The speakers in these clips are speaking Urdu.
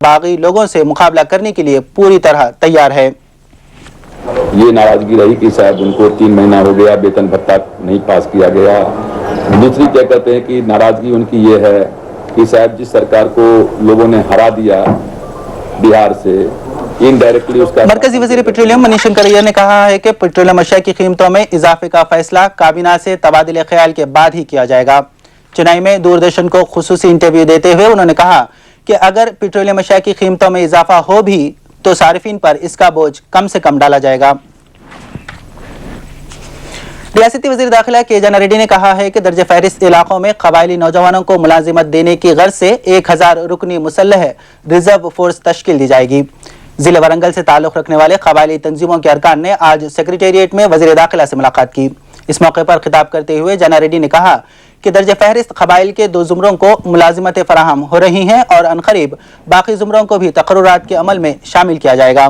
باغی لوگوں سے مقابلہ کرنے کے لیے پوری طرح تیار ہے۔ یہ ناراضگی رہی کہ صاحب ان کو 3 مہینہ ہو گیا ویتن بھتہ نہیں پاس کیا گیا۔ دوسری کیا کہتے ہیں کہ ناراضگی ان کی یہ ہے کہ صاحب جس سرکار کو لوگوں نے ہرا دیا بہار سے انڈائریکٹلی اس کا مرکزی وزیر پیٹرولیم منیش شنکریا نے کہا ہے کہ پیٹرولیم اشیاء کی قیمتوں میں اضافے کا فیصلہ کابینہ سے تبادلہ خیال کے بعد ہی کیا جائے گا۔ چنئی میں دوردرشن کو خصوصی انٹرویو دیتے ہوئے انہوں نے کہا کہ اگر پیٹرولیم اشیاء کی قیمتوں میں اضافہ ہو بھی تو صارفین پر اس کا بوجھ کم سے کم ڈالا جائے گا۔ ریاستی وزیر داخلہ کے جانا ریڈی نے کہا ہے کہ درجہ فہرست علاقوں میں قبائلی نوجوانوں کو ملازمت دینے کی غرض سے 1000 رکنی مسلح ریزرو فورس تشکیل دی جائے گی۔ ضلع ورنگل سے تعلق رکھنے والے قبائلی تنظیموں کے ارکان نے آج سیکریٹریٹ میں وزیر داخلہ سے ملاقات کی۔ اس موقع پر خطاب کرتے ہوئے جانا ریڈی نے کہا کہ درجہ فہرست قبائل کے 2 زمروں کو ملازمتیں فراہم ہو رہی ہیں اور عنقریب باقی زمروں کو بھی تقررات کے عمل میں شامل کیا جائے گا۔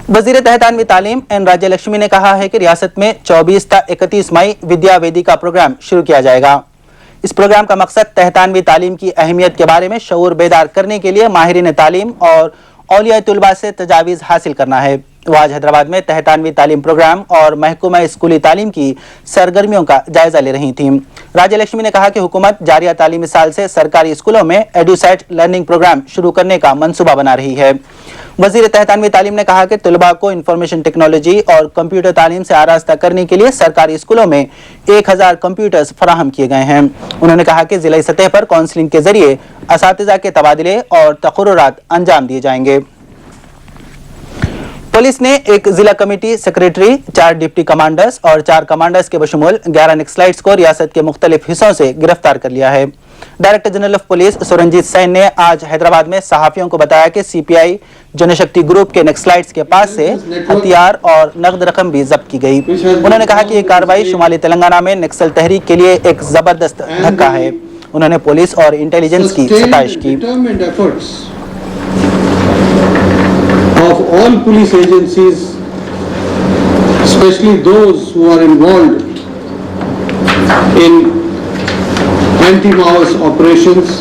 وزیر تحتانوی تعلیم این راجیہ لکشمی نے کہا ہے کہ ریاست میں 24 تا 31 مئی ودیا ویدی کا پروگرام شروع کیا جائے گا۔ اس پروگرام کا مقصد تحتانوی تعلیم کی اہمیت کے بارے میں شعور بیدار کرنے کے لیے ماہرین تعلیم اور اولیاء طلباء سے تجاویز حاصل کرنا ہے۔ وہ آج حیدرآباد میں تحتانوی تعلیم پروگرام اور محکمہ اسکولی تعلیم کی سرگرمیوں کا جائزہ لے رہی تھیں۔ راجیہ لکشمی نے کہا کہ حکومت جاریہ تعلیمی سال سے سرکاری اسکولوں میں ایڈوسیٹ لرننگ پروگرام شروع کرنے کا منصوبہ بنا رہی ہے۔ وزیر تحتانوی تعلیم نے کہا کہ طلباء کو انفارمیشن ٹیکنالوجی اور کمپیوٹر تعلیم سے آراستہ کرنے کے لیے سرکاری اسکولوں میں 1000 کمپیوٹرز فراہم کیے گئے ہیں۔ انہوں نے کہا کہ ضلعی سطح پر کونسلنگ کے ذریعے اساتذہ کے تبادلے اور تقررات انجام دیے جائیں گے۔ پولیس نے ایک ضلع کمیٹی سیکریٹری، 4 ڈپٹی کمانڈرز اور 4 کمانڈرز کے بشمول 11 نکسلائٹس کو ریاست کے مختلف حصوں سے گرفتار کر لیا ہے۔ ڈائریکٹر جنرل آف پولیس سورنجیت سین نے آج حیدرآباد میں صحافیوں کو بتایا کہ سی پی آئی جنشکتی گروپ کے نکسلائٹس کے پاس سے ہتھیار اور نقد رقم بھی ضبط کی گئی۔ انہوں نے کہا کہ یہ کارروائی شمالی تلنگانہ میں نکسل تحریک کے لیے ایک زبردست دھکا ہے۔ انہوں نے پولیس اور انٹیلیجنس کی ستائش کی۔ Of all police agencies, especially those who are involved in anti-Maoist operations,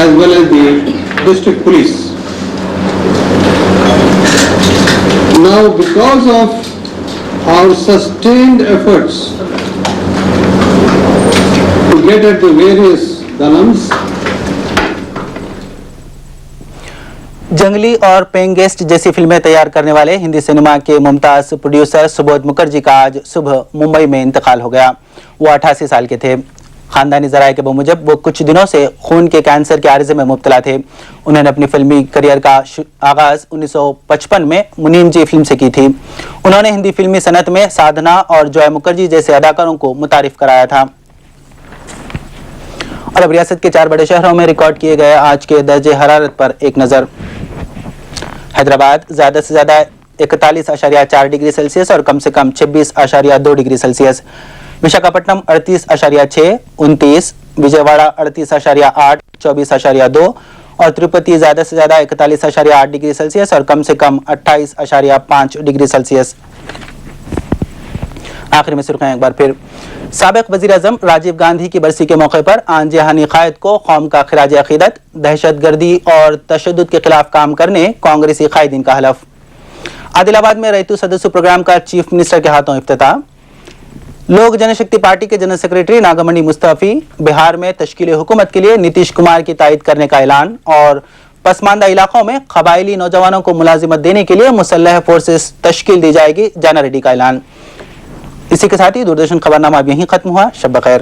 as well as the district police. Now, because of our sustained efforts to get at the various dhanams, جنگلی اور پینگ گیسٹ جیسی فلمیں تیار کرنے والے ہندی سینما کے ممتاز پروڈیوسر سبودھ مکھرجی کا آج صبح ممبئی میں انتقال ہو گیا۔ وہ 88 سال کے تھے۔ خاندانی ذرائع کے بموجب وہ کچھ دنوں سے خون کے کینسر کے عارضے میں مبتلا تھے۔ انہوں نے اپنی فلمی کیریئر کا آغاز 1955 میں منیم جی فلم سے کی تھی۔ انہوں نے ہندی فلمی صنعت میں سادھنا اور جوائے مکھرجی جیسے اداکاروں کو متعارف کرایا تھا۔ اور اب ریاست کے 4 بڑے شہروں میں ریکارڈ کیے گئے آج کے درجہ حرارت پر ایک نظر۔ حیدرآباد زیادہ سے زیادہ 41.4 ڈگری سیلسیس اور کم سے کم 26.2 ڈگری سیلسیس۔ وشاکھاپٹنم 38.6، 29، وجے واڑہ 38.8، 24.2 اور تروپتی زیادہ سے زیادہ 41.8 ڈگری سیلسیس اور کم سے کم 28.5 ڈگری سیلسیس۔ آخر میں سرخیاں ایک بار پھر۔ سابق وزیر اعظم راجیو گاندھی کی برسی کے موقع پر آن جہانی قائد کو قوم کا خراج عقیدت، دہشت گردی اور تشدد کے خلاف کام کرنے کانگریسی قائدین کا حلف۔ عادل آباد میں ریتو سدسو پروگرام کا چیف منسٹر کے ہاتھوں افتتاح۔ لوک جن شکتی پارٹی کے جنرل سیکریٹری ناگمنی مستعفی۔ بہار میں تشکیل حکومت کے لیے نتیش کمار کی تائید کرنے کا اعلان اور پسماندہ علاقوں میں قبائلی نوجوانوں کو ملازمت دینے کے لیے مسلح فورسز تشکیل دی جائے گی، جانا ریڈی کا اعلان۔ اسی کے ساتھ ہی دوردرشن خبرنامہ اب یہیں ختم ہوا۔ شب بخیر۔